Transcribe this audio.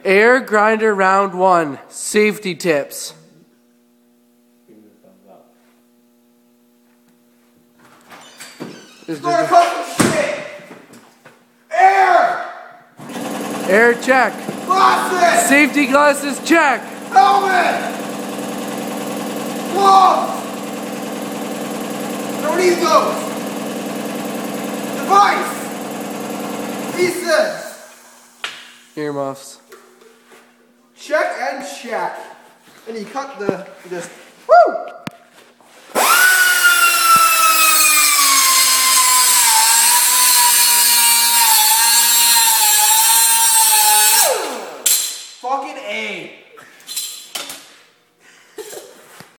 Air grinder round 1. Safety tips. It's gonna cost some shit. Air! Air check. Glasses! Safety glasses check. Helmet! Gloves! Don't need those. Device! Pieces! Earmuffs. Check and check. And you cut the, just, woo!